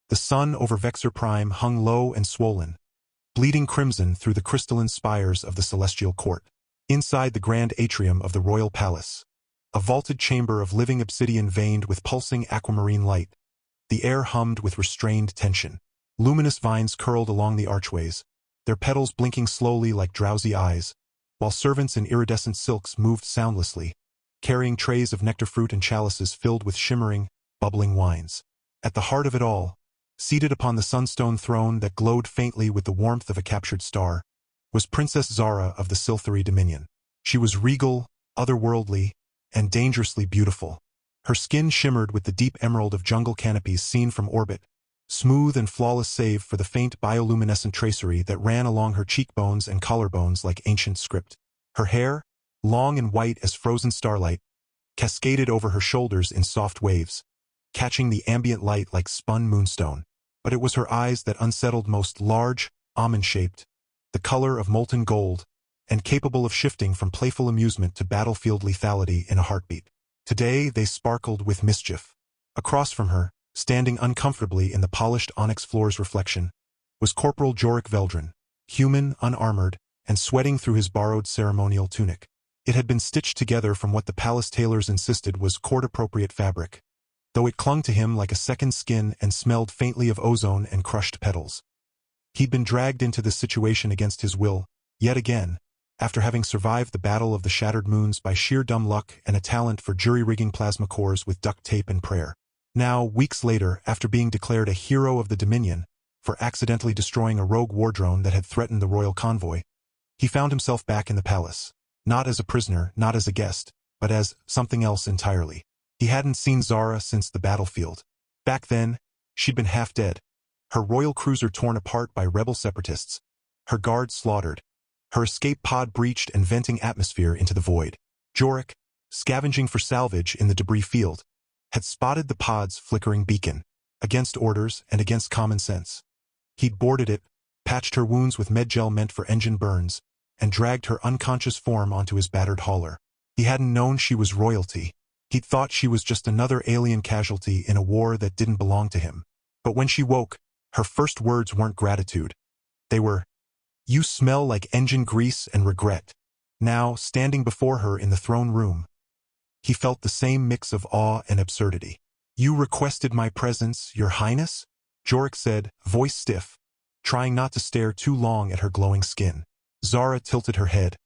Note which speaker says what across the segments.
Speaker 1: The sun over Vexor Prime hung low and swollen, bleeding crimson through the crystalline spires of the celestial court. Inside the grand atrium of the royal palace, a vaulted chamber of living obsidian veined with pulsing aquamarine light, the air hummed with restrained tension. Luminous vines curled along the archways, their petals blinking slowly like drowsy eyes, while servants in iridescent silks moved soundlessly, carrying trays of nectar fruit and chalices filled with shimmering, bubbling wines. At the heart of it all, seated upon the sunstone throne that glowed faintly with the warmth of a captured star, was Princess Zara of the Silthari Dominion. She was regal, otherworldly, and dangerously beautiful. Her skin shimmered with the deep emerald of jungle canopies seen from orbit, smooth and flawless save for the faint bioluminescent tracery that ran along her cheekbones and collarbones like ancient script. Her hair, long and white as frozen starlight, cascaded over her shoulders in soft waves, catching the ambient light like spun moonstone. But it was her eyes that unsettled most, large, almond-shaped, the color of molten gold, and capable of shifting from playful amusement to battlefield lethality in a heartbeat. Today they sparkled with mischief. Across from her, standing uncomfortably in the polished onyx floor's reflection, was Corporal Joric Veldrin, human, unarmored, and sweating through his borrowed ceremonial tunic. It had been stitched together from what the palace tailors insisted was court-appropriate fabric, though it clung to him like a second skin and smelled faintly of ozone and crushed petals. He'd been dragged into this situation against his will, yet again, after having survived the Battle of the Shattered Moons by sheer dumb luck and a talent for jury-rigging plasma cores with duct tape and prayer. Now, weeks later, after being declared a hero of the Dominion for accidentally destroying a rogue war drone that had threatened the royal convoy, he found himself back in the palace, not as a prisoner, not as a guest, but as something else entirely. He hadn't seen Zara since the battlefield. Back then, she'd been half dead, her royal cruiser torn apart by rebel separatists, her guards slaughtered, her escape pod breached and venting atmosphere into the void. Joric, scavenging for salvage in the debris field, had spotted the pod's flickering beacon, against orders and against common sense. He'd boarded it, patched her wounds with medgel meant for engine burns, and dragged her unconscious form onto his battered hauler. He hadn't known she was royalty. He'd thought she was just another alien casualty in a war that didn't belong to him. But when she woke, her first words weren't gratitude. They were, "You smell like engine grease and regret." Now, standing before her in the throne room, he felt the same mix of awe and absurdity. "You requested my presence, Your Highness?" Joric said, voice stiff, trying not to stare too long at her glowing skin. Zara tilted her head,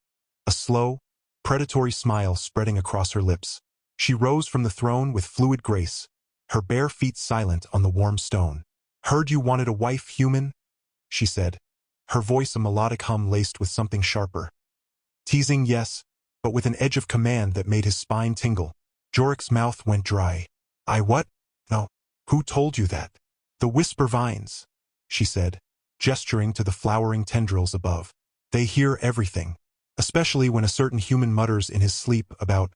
Speaker 1: a slow, predatory smile spreading across her lips. She rose from the throne with fluid grace, her bare feet silent on the warm stone. "Heard you wanted a wife, human?" she said, her voice a melodic hum laced with something sharper. Teasing, yes, but with an edge of command that made his spine tingle. Joric's mouth went dry. "I what? No. Who told you that?" "The whisper vines," she said, gesturing to the flowering tendrils above. "They hear everything, especially when a certain human mutters in his sleep about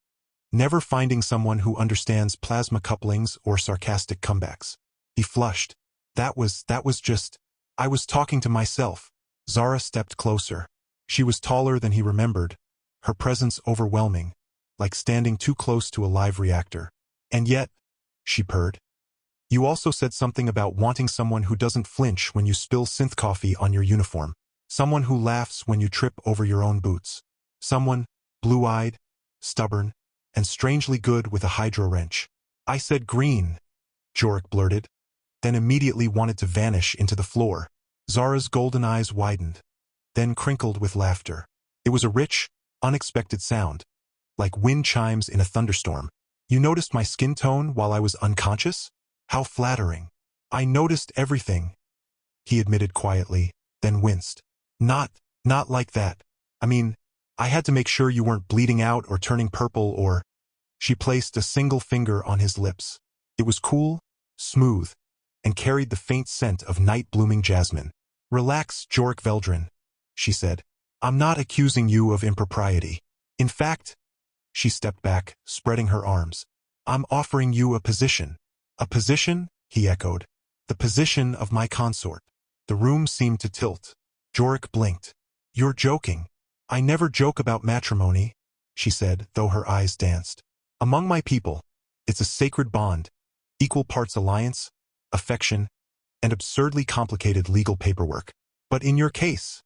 Speaker 1: never finding someone who understands plasma couplings or sarcastic comebacks." He flushed. That was just, I was talking to myself." Zara stepped closer. She was taller than he remembered, her presence overwhelming, like standing too close to a live reactor. "And yet," she purred, "you also said something about wanting someone who doesn't flinch when you spill synth coffee on your uniform. Someone who laughs when you trip over your own boots. Someone, blue-eyed, stubborn, and strangely good with a hydro wrench." "I said green," Joric blurted, then immediately wanted to vanish into the floor. Zara's golden eyes widened, then crinkled with laughter. It was a rich, unexpected sound, like wind chimes in a thunderstorm. "You noticed my skin tone while I was unconscious? How flattering." "I noticed everything," he admitted quietly, then winced. Not like that. I mean, I had to make sure you weren't bleeding out or turning purple or..." She placed a single finger on his lips. It was cool, smooth, and carried the faint scent of night-blooming jasmine. "Relax, Joric Veldrin," she said. "I'm not accusing you of impropriety. In fact," she stepped back, spreading her arms, "I'm offering you a position." "A position?" he echoed. "The position of my consort." The room seemed to tilt. Joric blinked. "You're joking." "I never joke about matrimony," she said, though her eyes danced. "Among my people, it's a sacred bond, equal parts alliance, affection, and absurdly complicated legal paperwork. But in your case,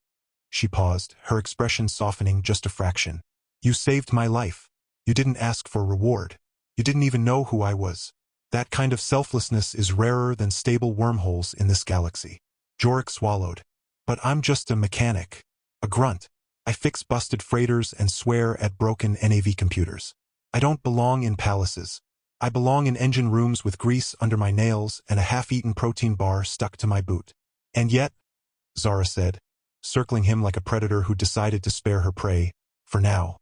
Speaker 1: she paused, her expression softening just a fraction. You saved my life. You didn't ask for reward. You didn't even know who I was. That kind of selflessness is rarer than stable wormholes in this galaxy. Joric swallowed. But I'm just a mechanic. A grunt. I fix busted freighters and swear at broken NAV computers. I don't belong in palaces. I belong in engine rooms with grease under my nails and a half-eaten protein bar stuck to my boot. And yet, Zara said, circling him like a predator who decided to spare her prey, for now.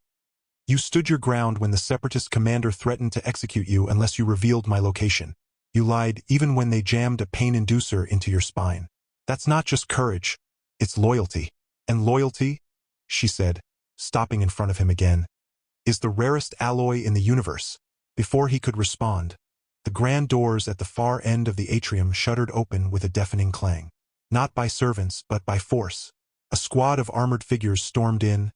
Speaker 1: You stood your ground when the Separatist commander threatened to execute you unless you revealed my location. You lied even when they jammed a pain inducer into your spine. That's not just courage, it's loyalty. And loyalty, she said, stopping in front of him again, is the rarest alloy in the universe. Before he could respond, the grand doors at the far end of the atrium shuddered open with a deafening clang. Not by servants, but by force. A squad of armored figures stormed in,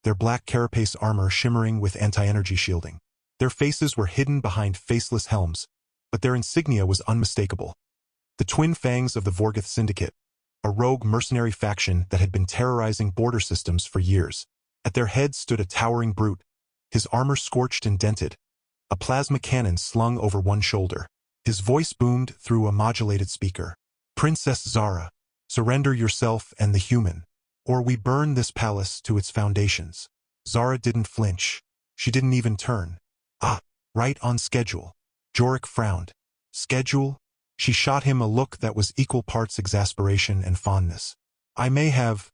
Speaker 1: their black carapace armor shimmering with anti-energy shielding. Their faces were hidden behind faceless helms, but their insignia was unmistakable. The twin fangs of the Vorgoth Syndicate, a rogue mercenary faction that had been terrorizing border systems for years. At their head stood a towering brute, his armor scorched and dented, a plasma cannon slung over one shoulder. His voice boomed through a modulated speaker. Princess Zara, surrender yourself and the human, or we burn this palace to its foundations. Zara didn't flinch. She didn't even turn. Ah, right on schedule. Joric frowned. Schedule? She shot him a look that was equal parts exasperation and fondness. I may have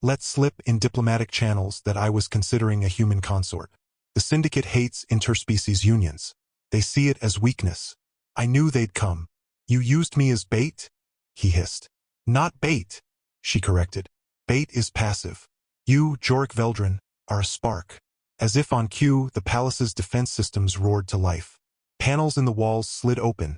Speaker 1: let slip in diplomatic channels that I was considering a human consort. The Syndicate hates interspecies unions. They see it as weakness. I knew they'd come. You used me as bait? He hissed. Not bait, she corrected. Bait is passive. You, Joric Veldrin, are a spark. As if on cue, the palace's defense systems roared to life. Panels in the walls slid open,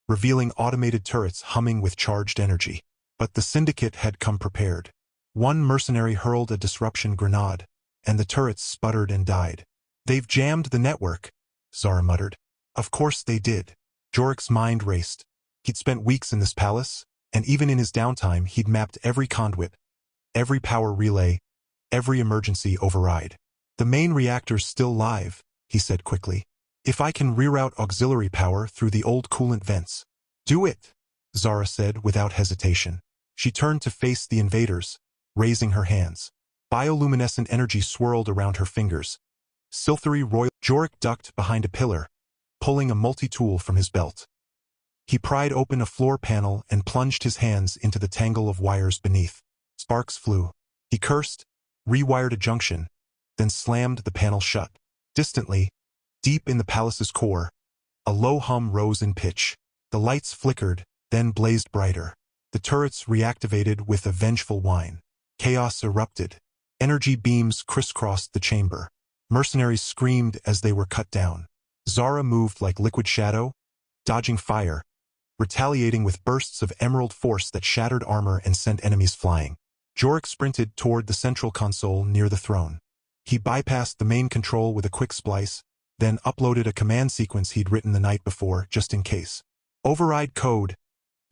Speaker 1: revealing automated turrets humming with charged energy. But the Syndicate had come prepared. One mercenary hurled a disruption grenade, and the turrets sputtered and died. They've jammed the network, Zara muttered. Of course they did. Joric's mind raced. He'd spent weeks in this palace, and even in his downtime he'd mapped every conduit, every power relay, every emergency override. The main reactor's still live, he said quickly. If I can reroute auxiliary power through the old coolant vents. Do it, Zara said without hesitation. She turned to face the invaders, raising her hands. Bioluminescent energy swirled around her fingers. Silthery royal. Joric ducked behind a pillar, pulling a multi-tool from his belt. He pried open a floor panel and plunged his hands into the tangle of wires beneath. Sparks flew. He cursed, rewired a junction, then slammed the panel shut. Distantly, deep in the palace's core, a low hum rose in pitch. The lights flickered, then blazed brighter. The turrets reactivated with a vengeful whine. Chaos erupted. Energy beams crisscrossed the chamber. Mercenaries screamed as they were cut down. Zara moved like liquid shadow, dodging fire, retaliating with bursts of emerald force that shattered armor and sent enemies flying. Joric sprinted toward the central console near the throne. He bypassed the main control with a quick splice, then uploaded a command sequence he'd written the night before, just in case. Override code.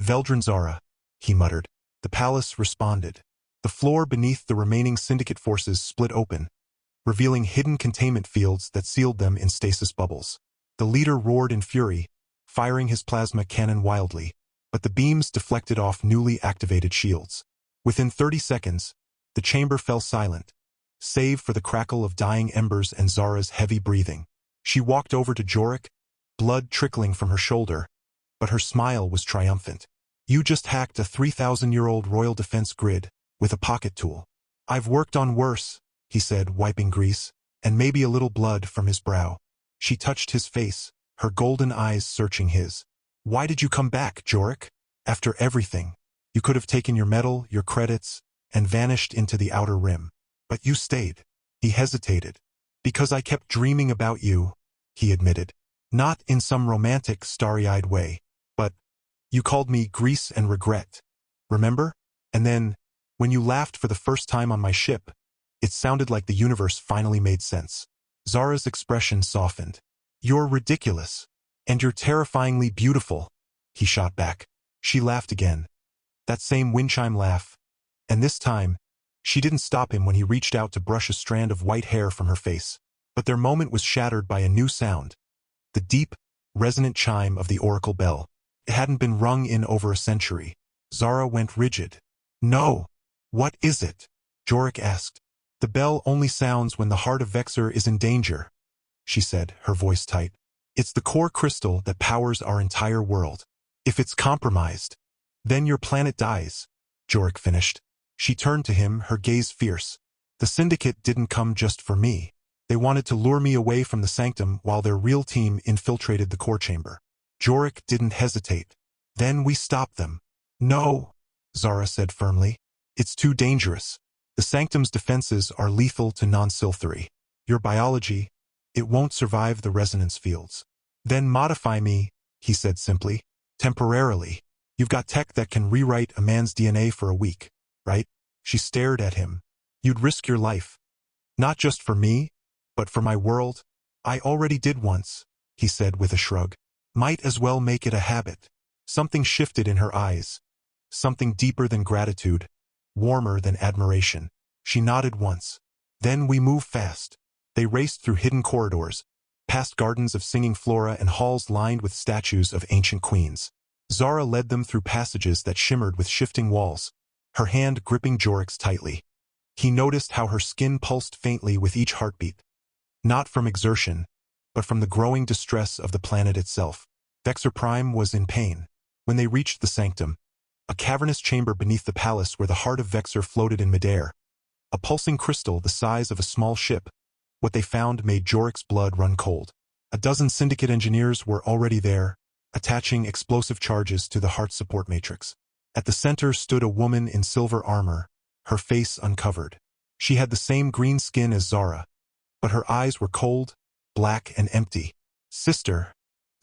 Speaker 1: Veldrin Zara, he muttered. The palace responded. The floor beneath the remaining Syndicate forces split open, revealing hidden containment fields that sealed them in stasis bubbles. The leader roared in fury, firing his plasma cannon wildly, but the beams deflected off newly activated shields. Within 30 seconds, the chamber fell silent, save for the crackle of dying embers and Zara's heavy breathing. She walked over to Joric, blood trickling from her shoulder, but her smile was triumphant. You just hacked a 3,000-year-old royal defense grid with a pocket tool. I've worked on worse, he said, wiping grease, and maybe a little blood from his brow. She touched his face, her golden eyes searching his. Why did you come back, Joric? After everything. You could have taken your medal, your credits, and vanished into the outer rim. But you stayed. He hesitated. Because I kept dreaming about you, he admitted. Not in some romantic, starry-eyed way, but you called me grease and regret. Remember? And then, when you laughed for the first time on my ship, it sounded like the universe finally made sense. Zara's expression softened. You're ridiculous. And you're terrifyingly beautiful, he shot back. She laughed again, That same wind chime laugh. And this time, she didn't stop him when he reached out to brush a strand of white hair from her face. But their moment was shattered by a new sound. The deep, resonant chime of the oracle bell. It hadn't been rung in over a century. Zara went rigid. No! What is it? Joric asked. The bell only sounds when the heart of Vexor is in danger, she said, her voice tight. It's the core crystal that powers our entire world. If it's compromised, then your planet dies, Joric finished. She turned to him, her gaze fierce. The syndicate didn't come just for me. They wanted to lure me away from the sanctum while their real team infiltrated the core chamber. Joric didn't hesitate. Then we stopped them. No, Zara said firmly. It's too dangerous. The sanctum's defenses are lethal to non-Silthery. Your biology, it won't survive the resonance fields. Then modify me, he said simply. Temporarily. You've got tech that can rewrite a man's DNA for a week, right? She stared at him. You'd risk your life. Not just for me, but for my world. I already did once, he said with a shrug. Might as well make it a habit. Something shifted in her eyes. Something deeper than gratitude, warmer than admiration. She nodded once. Then we moved fast. They raced through hidden corridors, past gardens of singing flora and halls lined with statues of ancient queens. Zara led them through passages that shimmered with shifting walls, her hand gripping Joric's tightly. He noticed how her skin pulsed faintly with each heartbeat. Not from exertion, but from the growing distress of the planet itself. Vexor Prime was in pain. When they reached the sanctum, a cavernous chamber beneath the palace where the heart of Vexor floated in midair, a pulsing crystal the size of a small ship, what they found made Joric's blood run cold. A dozen syndicate engineers were already there, attaching explosive charges to the heart support matrix. At the center stood a woman in silver armor, her face uncovered. She had the same green skin as Zara, but her eyes were cold, black and empty. Sister,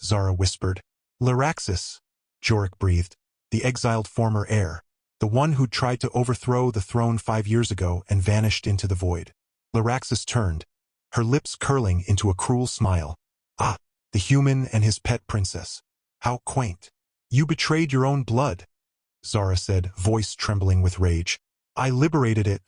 Speaker 1: Zara whispered. Lyraxis, Joric breathed. The exiled former heir, the one who'd tried to overthrow the throne 5 years ago and vanished into the void. Lyraxis turned, her lips curling into a cruel smile. Ah, the human and his pet princess. How quaint. You betrayed your own blood, Zara said, voice trembling with rage. I liberated it,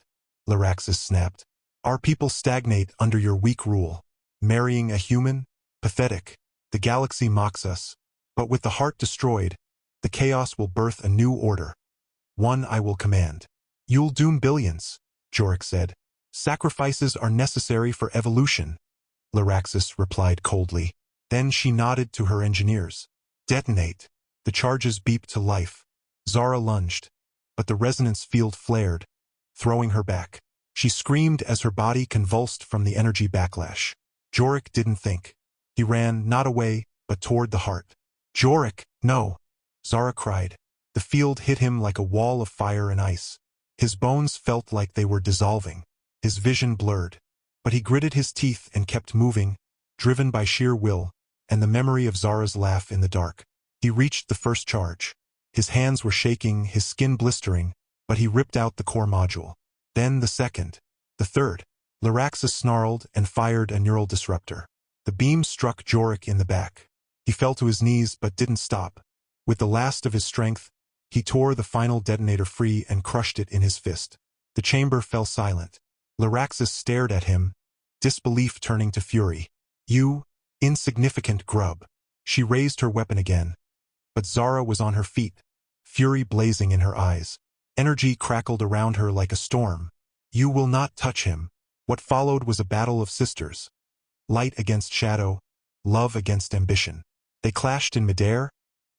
Speaker 1: Lyraxis snapped. Our people stagnate under your weak rule. Marrying a human? Pathetic. The galaxy mocks us. But with the heart destroyed, the chaos will birth a new order. One I will command. You'll doom billions, Joric said. Sacrifices are necessary for evolution, Lyraxis replied coldly. Then she nodded to her engineers. Detonate. The charges beeped to life. Zara lunged, but the resonance field flared, throwing her back. She screamed as her body convulsed from the energy backlash. Joric didn't think. He ran not away, but toward the heart. Joric, no! Zara cried. The field hit him like a wall of fire and ice. His bones felt like they were dissolving. His vision blurred. But he gritted his teeth and kept moving, driven by sheer will, and the memory of Zara's laugh in the dark. He reached the first charge. His hands were shaking, his skin blistering, but he ripped out the core module. Then the second. The third. Lyraxis snarled and fired a neural disruptor. The beam struck Joric in the back. He fell to his knees but didn't stop. With the last of his strength, he tore the final detonator free and crushed it in his fist. The chamber fell silent. Lyraxis stared at him, disbelief turning to fury. You, insignificant grub. She raised her weapon again. But Zara was on her feet, fury blazing in her eyes. Energy crackled around her like a storm. You will not touch him. What followed was a battle of sisters. Light against shadow, love against ambition. They clashed in midair,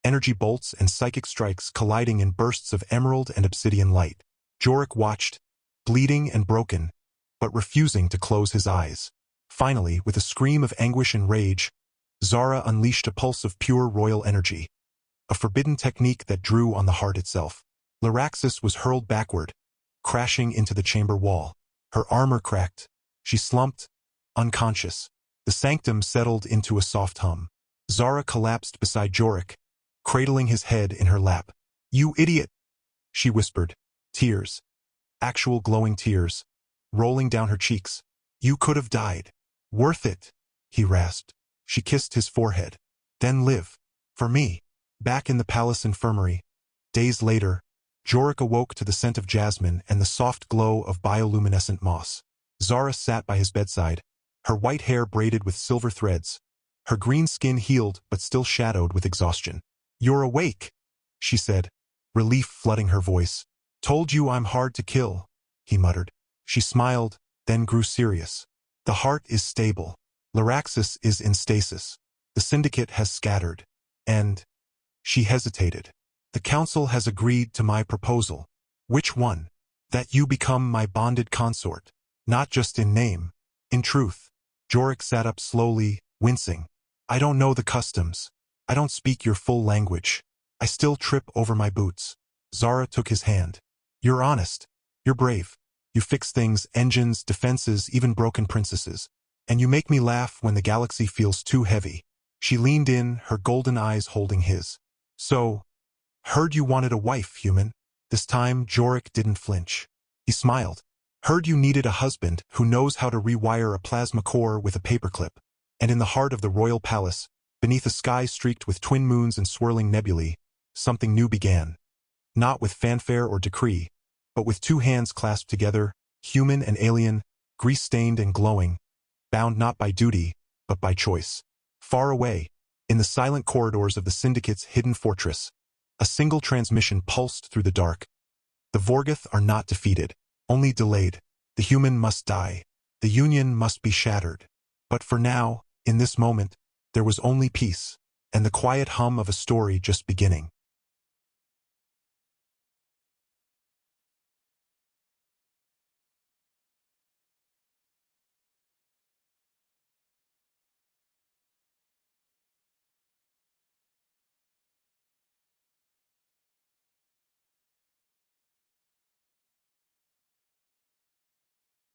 Speaker 1: energy bolts and psychic strikes colliding in bursts of emerald and obsidian light. Joric watched, bleeding and broken, but refusing to close his eyes. Finally, with a scream of anguish and rage, Zara unleashed a pulse of pure royal energy, a forbidden technique that drew on the heart itself. Lyraxis was hurled backward, crashing into the chamber wall. Her armor cracked. She slumped, unconscious. The sanctum settled into a soft hum. Zara collapsed beside Joric, cradling his head in her lap. You idiot, she whispered, tears, actual glowing tears, rolling down her cheeks. You could have died. Worth it, he rasped. She kissed his forehead. Then live. For me. Back in the palace infirmary. Days later, Joric awoke to the scent of jasmine and the soft glow of bioluminescent moss. Zara sat by his bedside, her white hair braided with silver threads, her green skin healed but still shadowed with exhaustion. "You're awake," she said, relief flooding her voice. "Told you I'm hard to kill," he muttered. She smiled, then grew serious. "The heart is stable. Laraxis is in stasis. The syndicate has scattered. And—" she hesitated. "The council has agreed to my proposal." "Which one?" "That you become my bonded consort. Not just in name, in truth." Joric sat up slowly, wincing. "I don't know the customs. I don't speak your full language. I still trip over my boots." Zara took his hand. "You're honest. You're brave. You fix things, engines, defenses, even broken princesses. And you make me laugh when the galaxy feels too heavy." She leaned in, her golden eyes holding his. "So, heard you wanted a wife, human." This time, Joric didn't flinch. He smiled. "Heard you needed a husband who knows how to rewire a plasma core with a paperclip." And in the heart of the royal palace, beneath a sky streaked with twin moons and swirling nebulae, something new began. Not with fanfare or decree, but with two hands clasped together, human and alien, grease-stained and glowing, bound not by duty, but by choice. Far away, in the silent corridors of the Syndicate's hidden fortress, a single transmission pulsed through the dark. "The Vorgoth are not defeated, only delayed. The human must die. The union must be shattered. But for now, in this moment, there was only peace, and the quiet hum of a story just beginning."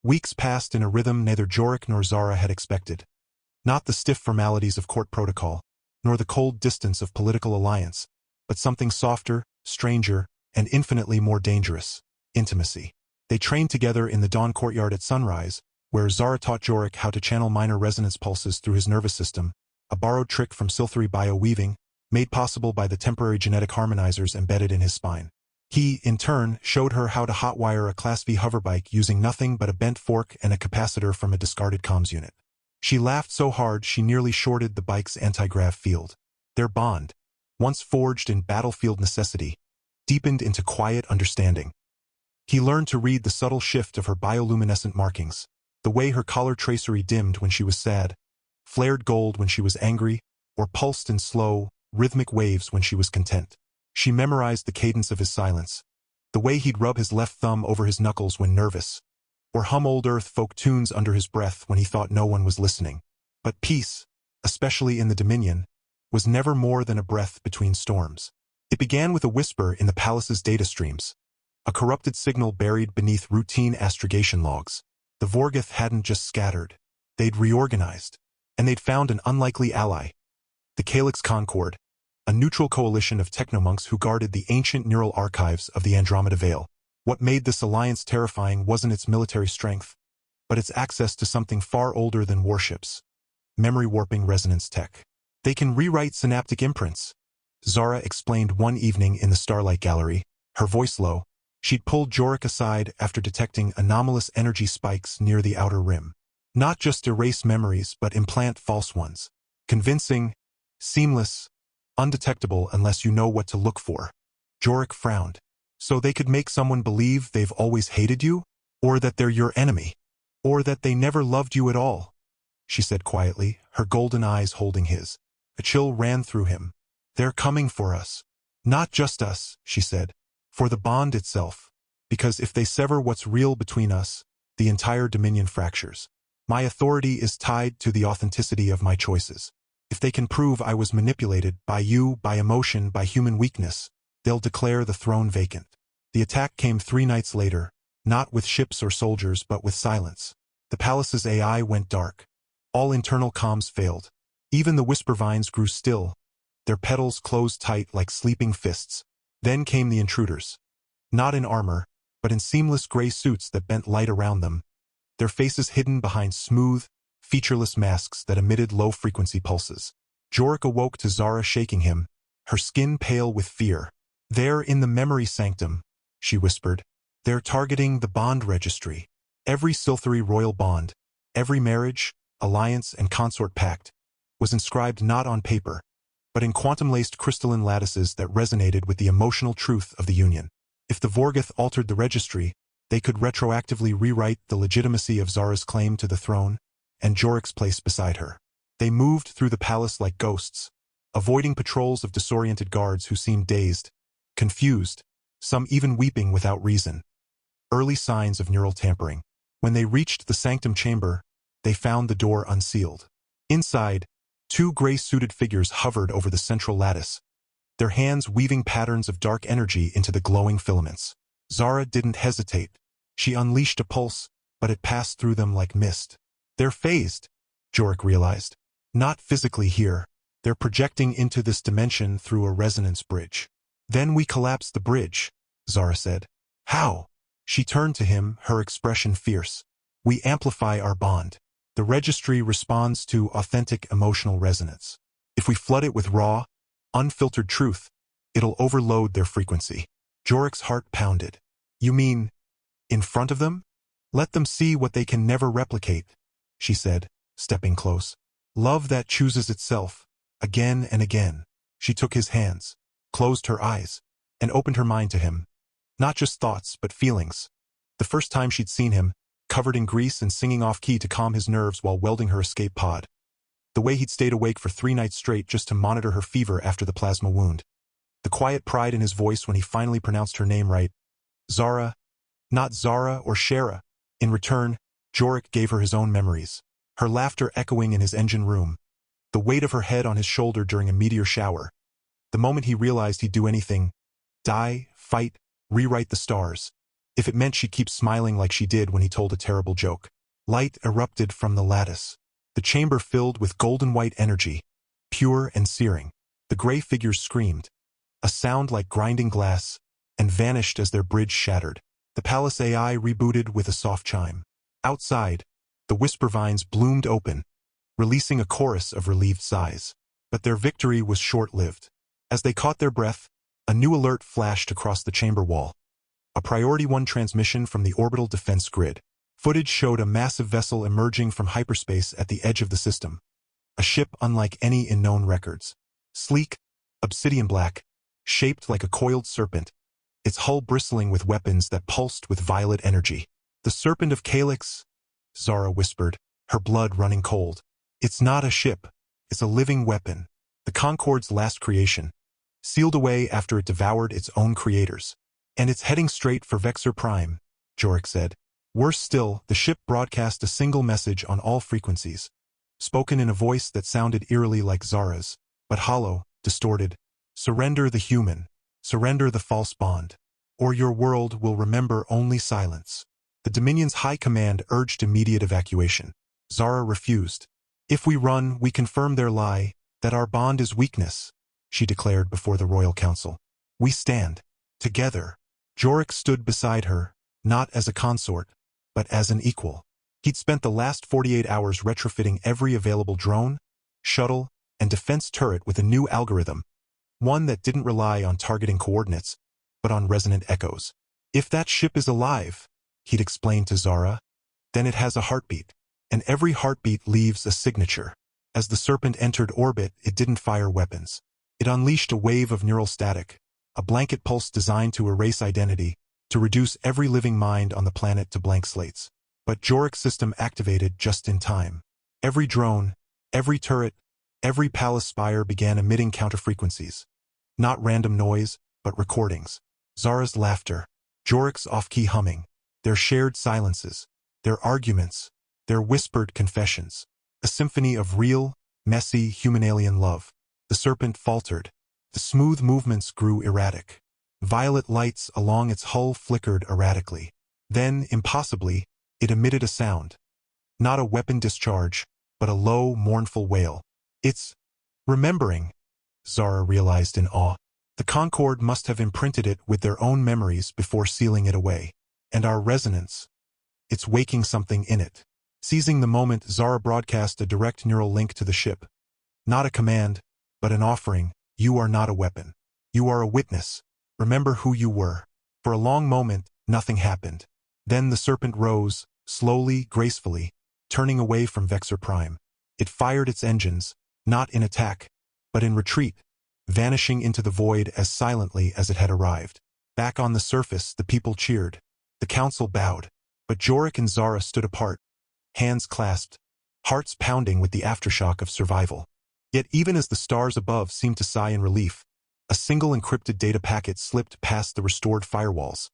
Speaker 1: Weeks passed in a rhythm neither Joric nor Zara had expected. Not the stiff formalities of court protocol, nor the cold distance of political alliance, but something softer, stranger, and infinitely more dangerous: intimacy. They trained together in the dawn courtyard at sunrise, where Zara taught Joric how to channel minor resonance pulses through his nervous system, a borrowed trick from Silthery bioweaving, made possible by the temporary genetic harmonizers embedded in his spine. He, in turn, showed her how to hotwire a Class V hoverbike using nothing but a bent fork and a capacitor from a discarded comms unit. She laughed so hard she nearly shorted the bike's anti-grav field. Their bond, once forged in battlefield necessity, deepened into quiet understanding. He learned to read the subtle shift of her bioluminescent markings, the way her collar tracery dimmed when she was sad, flared gold when she was angry, or pulsed in slow, rhythmic waves when she was content. She memorized the cadence of his silence, the way he'd rub his left thumb over his knuckles when nervous, or hum old earth folk tunes under his breath when he thought no one was listening. But peace, especially in the Dominion, was never more than a breath between storms. It began with a whisper in the palace's data streams, a corrupted signal buried beneath routine astrogation logs. The Vorgoth hadn't just scattered, they'd reorganized, and they'd found an unlikely ally: the Calyx Concord, a neutral coalition of technomonks who guarded the ancient neural archives of the Andromeda Veil. What made this alliance terrifying wasn't its military strength, but its access to something far older than warships: memory-warping resonance tech. "They can rewrite synaptic imprints," Zara explained one evening in the Starlight Gallery, her voice low. She'd pulled Joric aside after detecting anomalous energy spikes near the outer rim. "Not just erase memories, but implant false ones. Convincing, seamless, undetectable unless you know what to look for." Joric frowned. "So they could make someone believe they've always hated you? Or that they're your enemy? Or that they never loved you at all?" she said quietly, her golden eyes holding his. A chill ran through him. "They're coming for us. Not just us," she said. "For the bond itself. Because if they sever what's real between us, the entire Dominion fractures. My authority is tied to the authenticity of my choices. If they can prove I was manipulated by you, by emotion, by human weakness, they'll declare the throne vacant." The attack came 3 nights later, not with ships or soldiers but with silence. The palace's AI went dark. All internal comms failed. Even the whisper vines grew still, their petals closed tight like sleeping fists. Then came the intruders. Not in armor, but in seamless gray suits that bent light around them, their faces hidden behind smooth, featureless masks that emitted low-frequency pulses. Joric awoke to Zara shaking him, her skin pale with fear. There in the memory sanctum, she whispered. They're targeting the bond registry. Every Silthery royal bond, every marriage, alliance, and consort pact was inscribed not on paper, but in quantum-laced crystalline lattices that resonated with the emotional truth of the union. If the Vorgoth altered the registry, they could retroactively rewrite the legitimacy of Zara's claim to the throne and Joric's place beside her. They moved through the palace like ghosts, avoiding patrols of disoriented guards who seemed dazed, confused, some even weeping without reason. Early signs of neural tampering. When they reached the sanctum chamber, they found the door unsealed. Inside, two gray-suited figures hovered over the central lattice, their hands weaving patterns of dark energy into the glowing filaments. Zara didn't hesitate. She unleashed a pulse, but it passed through them like mist. They're phased, Joric realized. Not physically here. They're projecting into this dimension through a resonance bridge. Then we collapse the bridge, Zara said. How? She turned to him, her expression fierce. We amplify our bond. The registry responds to authentic emotional resonance. If we flood it with raw, unfiltered truth, it'll overload their frequency. Joric's heart pounded. You mean, in front of them? Let them see what they can never replicate, she said, stepping close. Love that chooses itself, again and again. She took his hands, closed her eyes, and opened her mind to him. Not just thoughts, but feelings. The first time she'd seen him, covered in grease and singing off-key to calm his nerves while welding her escape pod. The way he'd stayed awake for 3 nights straight just to monitor her fever after the plasma wound. The quiet pride in his voice when he finally pronounced her name right. Zara, not Zara or Shara. In return, Joric gave her his own memories. Her laughter echoing in his engine room. The weight of her head on his shoulder during a meteor shower. The moment he realized he'd do anything. Die, fight, rewrite the stars. If it meant she'd keep smiling like she did when he told a terrible joke. Light erupted from the lattice. The chamber filled with golden-white energy, pure and searing. The gray figures screamed, a sound like grinding glass, and vanished as their bridge shattered. The palace AI rebooted with a soft chime. Outside, the whisper vines bloomed open, releasing a chorus of relieved sighs. But their victory was short-lived. As they caught their breath, a new alert flashed across the chamber wall. A Priority 1 transmission from the orbital defense grid. Footage showed a massive vessel emerging from hyperspace at the edge of the system. A ship unlike any in known records. Sleek, obsidian black, shaped like a coiled serpent, its hull bristling with weapons that pulsed with violet energy. The Serpent of Calyx, Zara whispered, her blood running cold. It's not a ship. It's a living weapon. The Concorde's last creation, sealed away after it devoured its own creators. And it's heading straight for Vexor Prime, Joric said. Worse still, the ship broadcast a single message on all frequencies, spoken in a voice that sounded eerily like Zara's, but hollow, distorted. Surrender the human. Surrender the false bond. Or your world will remember only silence. The Dominion's high command urged immediate evacuation. Zara refused. If we run, we confirm their lie, that our bond is weakness, she declared before the Royal Council. We stand. Together. Joric stood beside her, not as a consort, but as an equal. He'd spent the last 48 hours retrofitting every available drone, shuttle, and defense turret with a new algorithm, one that didn't rely on targeting coordinates, but on resonant echoes. If that ship is alive, he'd explained to Zara, then it has a heartbeat, and every heartbeat leaves a signature. As the Serpent entered orbit, it didn't fire weapons. It unleashed a wave of neural static, a blanket pulse designed to erase identity, to reduce every living mind on the planet to blank slates. But Joric's system activated just in time. Every drone, every turret, every palace spire began emitting counterfrequencies. Not random noise, but recordings. Zara's laughter, Joric's off-key humming, their shared silences, their arguments, their whispered confessions. A symphony of real, messy, human-alien love. The Serpent faltered. The smooth movements grew erratic. Violet lights along its hull flickered erratically. Then, impossibly, it emitted a sound. Not a weapon discharge, but a low, mournful wail. It's remembering, Zara realized in awe. The Concorde must have imprinted it with their own memories before sealing it away. And our resonance. It's waking something in it. Seizing the moment, Zara broadcast a direct neural link to the ship. Not a command, but an offering. You are not a weapon. You are a witness. Remember who you were. For a long moment, nothing happened. Then the serpent rose, slowly, gracefully, turning away from Vexor Prime. It fired its engines, not in attack, but in retreat, vanishing into the void as silently as it had arrived. Back on the surface, the people cheered. The council bowed. But Joric and Zara stood apart, hands clasped, hearts pounding with the aftershock of survival. Yet even as the stars above seemed to sigh in relief, a single encrypted data packet slipped past the restored firewalls.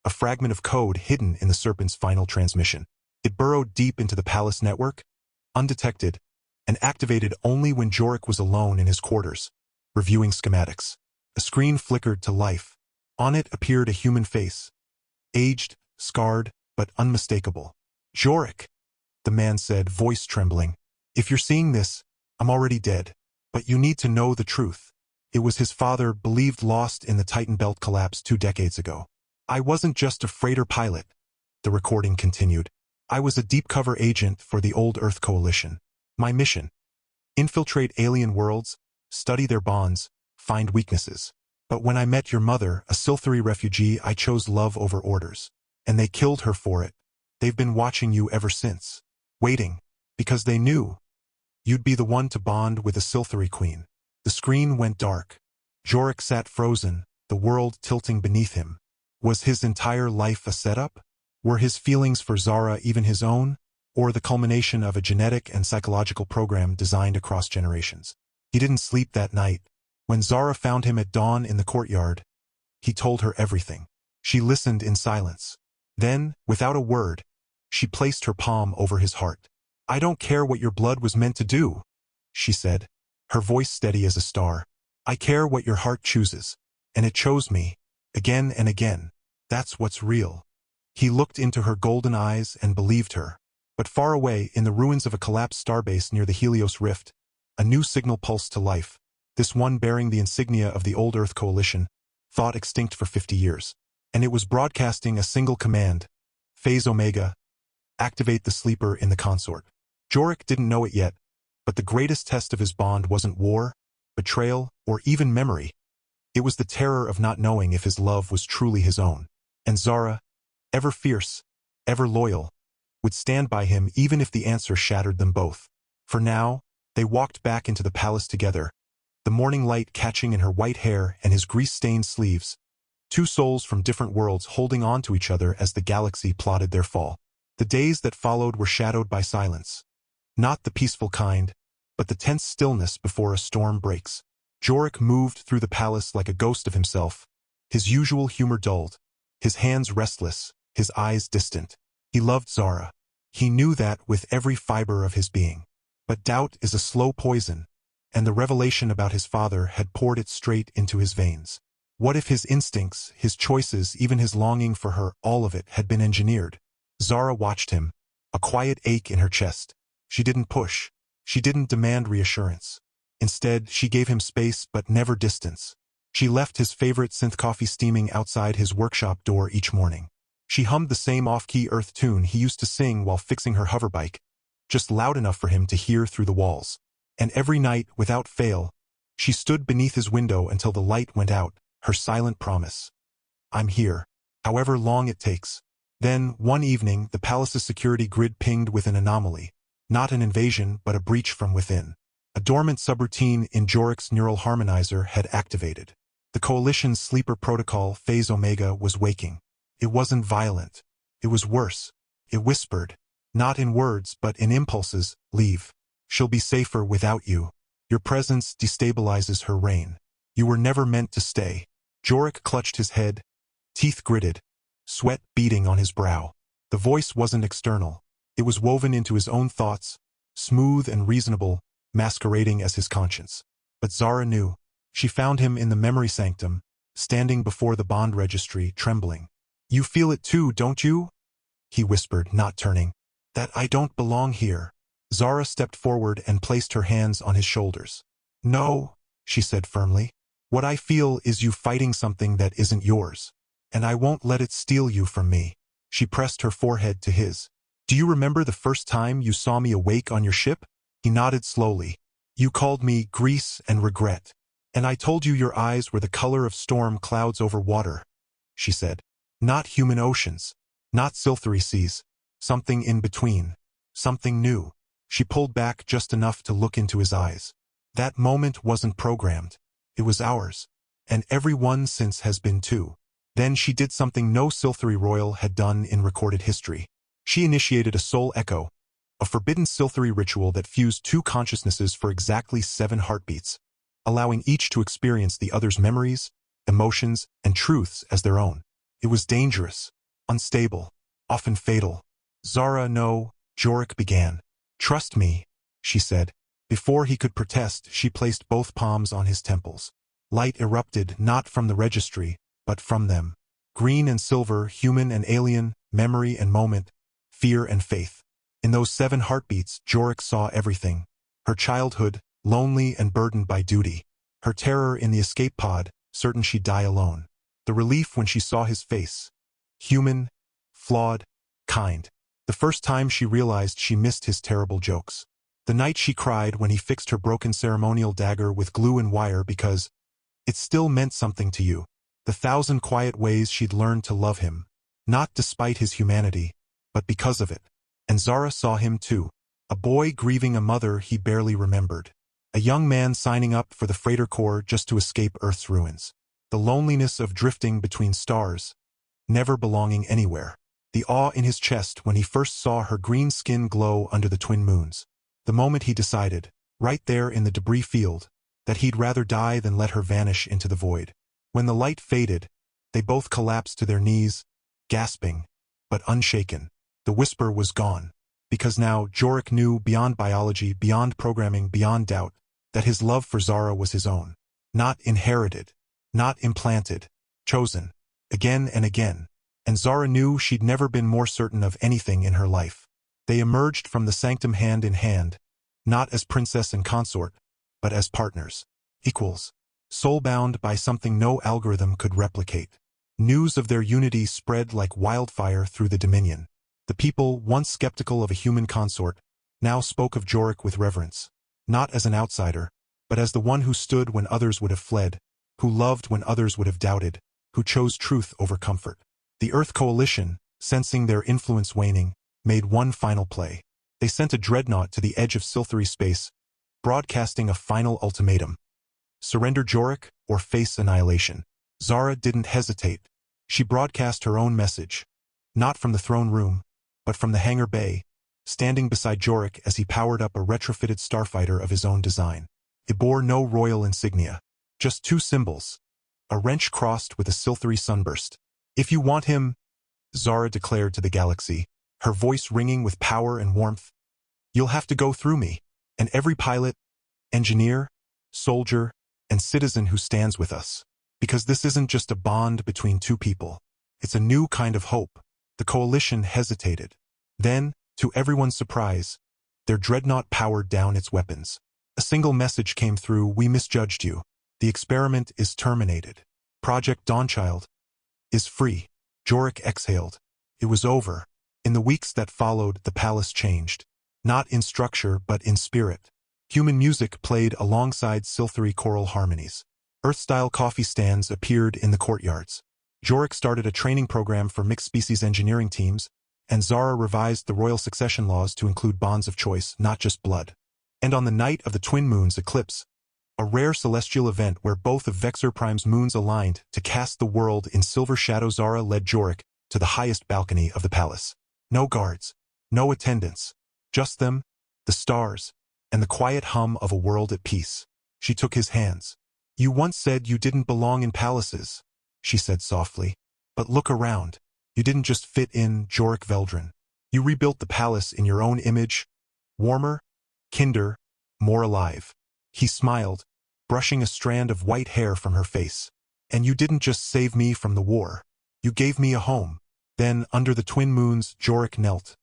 Speaker 1: A fragment of code hidden in the serpent's final transmission. It burrowed deep into the palace network, undetected, and activated only when Joric was alone in his quarters, reviewing schematics. A screen flickered to life. On it appeared a human face. Aged, scarred, but unmistakable. "Joric," the man said, voice trembling. "If you're seeing this, I'm already dead. But you need to know the truth. It was his father, believed lost in the Titan Belt collapse 2 decades ago. I wasn't just a freighter pilot," the recording continued. "I was a deep-cover agent for the Old Earth Coalition. My mission: infiltrate alien worlds, study their bonds, find weaknesses. But when I met your mother, a Silthari refugee, I chose love over orders. And they killed her for it. They've been watching you ever since. Waiting. Because they knew you'd be the one to bond with a Silthari queen." The screen went dark. Joric sat frozen, the world tilting beneath him. Was his entire life a setup? Were his feelings for Zara even his own, or the culmination of a genetic and psychological program designed across generations? He didn't sleep that night. When Zara found him at dawn in the courtyard, he told her everything. She listened in silence. Then, without a word, she placed her palm over his heart. "I don't care what your blood was meant to do," she said, her voice steady as a star. "I care what your heart chooses. And it chose me, again and again. That's what's real." He looked into her golden eyes and believed her. But far away, in the ruins of a collapsed starbase near the Helios Rift, a new signal pulsed to life. This one bearing the insignia of the Old Earth Coalition, thought extinct for 50 years. And it was broadcasting a single command: Phase Omega, activate the sleeper in the consort. Joric didn't know it yet, but the greatest test of his bond wasn't war, betrayal, or even memory. It was the terror of not knowing if his love was truly his own. And Zara, ever fierce, ever loyal, would stand by him even if the answer shattered them both. For now, they walked back into the palace together, the morning light catching in her white hair and his grease-stained sleeves, 2 souls from different worlds holding on to each other as the galaxy plotted their fall. The days that followed were shadowed by silence. Not the peaceful kind, but the tense stillness before a storm breaks. Joric moved through the palace like a ghost of himself, his usual humor dulled, his hands restless, his eyes distant. He loved Zara. He knew that with every fiber of his being. But doubt is a slow poison, and the revelation about his father had poured it straight into his veins. What if his instincts, his choices, even his longing for her, all of it had been engineered? Zara watched him, a quiet ache in her chest. She didn't push. She didn't demand reassurance. Instead, she gave him space but never distance. She left his favorite synth coffee steaming outside his workshop door each morning. She hummed the same off-key Earth tune he used to sing while fixing her hoverbike, just loud enough for him to hear through the walls. And every night, without fail, she stood beneath his window until the light went out, her silent promise: "I'm here, however long it takes." Then, one evening, the palace's security grid pinged with an anomaly. Not an invasion, but a breach from within. A dormant subroutine in Joric's neural harmonizer had activated. The Coalition's sleeper protocol, Phase Omega, was waking. It wasn't violent. It was worse. It whispered, not in words but in impulses: "Leave. She'll be safer without you. Your presence destabilizes her reign. You were never meant to stay." Joric clutched his head, teeth gritted, sweat beading on his brow. The voice wasn't external. It was woven into his own thoughts, smooth and reasonable, masquerading as his conscience. But Zara knew. She found him in the memory sanctum, standing before the bond registry, trembling. "You feel it too, don't you?" he whispered, not turning. "That I don't belong here." Zara stepped forward and placed her hands on his shoulders. "No," she said firmly. "What I feel is you fighting something that isn't yours. And I won't let it steal you from me." She pressed her forehead to his. "Do you remember the first time you saw me awake on your ship?" He nodded slowly. "You called me grease and regret. And I told you your eyes were the color of storm clouds over water," she said. Not human oceans. Not silvery seas. Something in between. Something new. She pulled back just enough to look into his eyes. That moment wasn't programmed. It was ours. And every one since has been too. Then she did something no silvery royal had done in recorded history. She initiated a soul echo, a forbidden silvery ritual that fused two consciousnesses for exactly 7 heartbeats, allowing each to experience the other's memories, emotions, and truths as their own. It was dangerous, unstable, often fatal. Zara, no, Joric began. Trust me, she said. Before he could protest, she placed both palms on his temples. Light erupted not from the registry, but from them. Green and silver, human and alien, memory and moment, fear and faith. In those 7 heartbeats, Joric saw everything. Her childhood, lonely and burdened by duty. Her terror in the escape pod, certain she'd die alone. The relief when she saw his face. Human, flawed, kind. The first time she realized she missed his terrible jokes. The night she cried when he fixed her broken ceremonial dagger with glue and wire because it still meant something to you. The 1,000 quiet ways she'd learned to love him. Not despite his humanity, but because of it. And Zara saw him too. A boy grieving a mother he barely remembered. A young man signing up for the freighter corps just to escape Earth's ruins. The loneliness of drifting between stars, never belonging anywhere. The awe in his chest when he first saw her green skin glow under the twin moons. The moment he decided, right there in the debris field, that he'd rather die than let her vanish into the void. When the light faded, they both collapsed to their knees, gasping, but unshaken. The whisper was gone. Because now Joric knew beyond biology, beyond programming, beyond doubt, that his love for Zara was his own. Not inherited. Not implanted. Chosen. Again and again. And Zara knew she'd never been more certain of anything in her life. They emerged from the sanctum hand in hand, not as princess and consort, but as partners. Equals. Soul-bound by something no algorithm could replicate. News of their unity spread like wildfire through the Dominion. The people, once skeptical of a human consort, now spoke of Joric with reverence. Not as an outsider, but as the one who stood when others would have fled, who loved when others would have doubted, who chose truth over comfort. The Earth Coalition, sensing their influence waning, made one final play. They sent a dreadnought to the edge of silvery space, broadcasting a final ultimatum. Surrender Joric, or face annihilation. Zara didn't hesitate. She broadcast her own message. Not from the throne room, but from the hangar bay, standing beside Joric as he powered up a retrofitted starfighter of his own design. It bore no royal insignia. Just 2 symbols. A wrench crossed with a silvery sunburst. If you want him, Zara declared to the galaxy, her voice ringing with power and warmth, you'll have to go through me, and every pilot, engineer, soldier, and citizen who stands with us. Because this isn't just a bond between 2 people. It's a new kind of hope. The coalition hesitated. Then, to everyone's surprise, their dreadnought powered down its weapons. A single message came through: we misjudged you. The experiment is terminated. Project Dawnchild is free. Joric exhaled. It was over. In the weeks that followed, the palace changed. Not in structure, but in spirit. Human music played alongside silvery choral harmonies. Earth-style coffee stands appeared in the courtyards. Joric started a training program for mixed-species engineering teams, and Zara revised the royal succession laws to include bonds of choice, not just blood. And on the night of the twin moons eclipse, a rare celestial event where both of Vexor Prime's moons aligned to cast the world in silver shadow, Zara led Joric to the highest balcony of the palace. No guards, no attendants, just them, the stars, and the quiet hum of a world at peace. She took his hands. You once said you didn't belong in palaces, she said softly. But look around. You didn't just fit in, Joric Veldrin. You rebuilt the palace in your own image. Warmer, kinder, more alive. He smiled, brushing a strand of white hair from her face. And you didn't just save me from the war. You gave me a home. Then, under the twin moons, Joric knelt.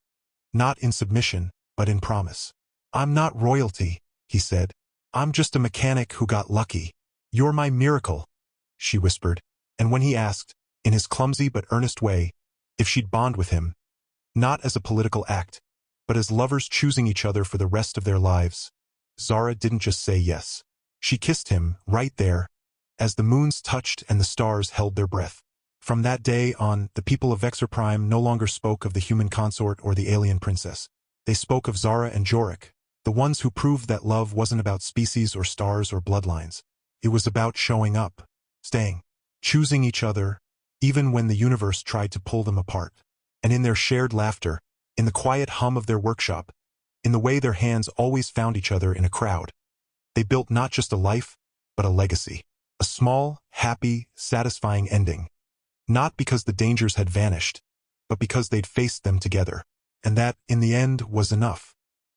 Speaker 1: Not in submission, but in promise. I'm not royalty, he said. I'm just a mechanic who got lucky. You're my miracle, she whispered. And when he asked, in his clumsy but earnest way, if she'd bond with him, not as a political act, but as lovers choosing each other for the rest of their lives, Zara didn't just say yes. She kissed him, right there, as the moons touched and the stars held their breath. From that day on, the people of Vexor Prime no longer spoke of the human consort or the alien princess. They spoke of Zara and Joric, the ones who proved that love wasn't about species or stars or bloodlines. It was about showing up, staying, choosing each other, even when the universe tried to pull them apart. And in their shared laughter, in the quiet hum of their workshop, in the way their hands always found each other in a crowd, they built not just a life, but a legacy. A small, happy, satisfying ending. Not because the dangers had vanished, but because they'd faced them together. And that, in the end, was enough.